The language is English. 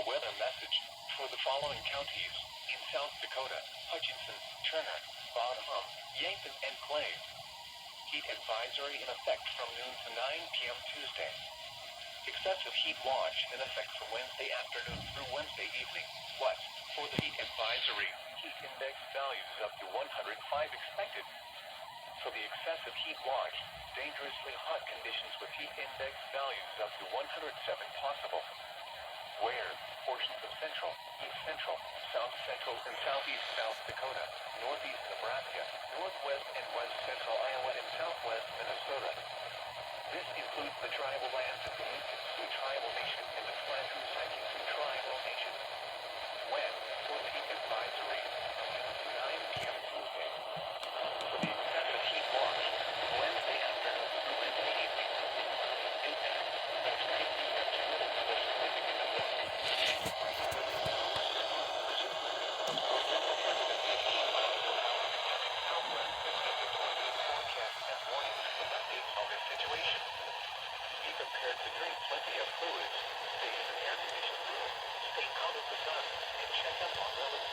A weather message for the following counties in South Dakota: Hutchinson, Turner, Bottom, Yankton, and Clay. Heat advisory in effect from noon to 9 p.m. Tuesday. Excessive heat watch in effect from Wednesday afternoon through Wednesday evening. What? For the heat advisory, heat index values up to 105 expected. For the excessive heat watch, dangerously hot conditions with heat index values up to 107 possible. Where? Portions of central, east central, south central, and southeast South Dakota, northeast Nebraska, northwest and west central Iowa, and southwest Minnesota. This includes the tribal lands of the Incan Sioux Tribal Nation and the Flathew Sioux Tribal Nation. When? For the heat advisory, from noon to 9 p.m. Tuesday. For the excessive heat watch, Wednesday afternoon through Wednesday evening. Impact: extreme heat extreme or significant events. Southwest Pacific Northeast forecast and warnings with updates on this situation. Be prepared to drink plenty of fluids, stay in an air-conditioned room, stay out of the sun, and check up on relatives.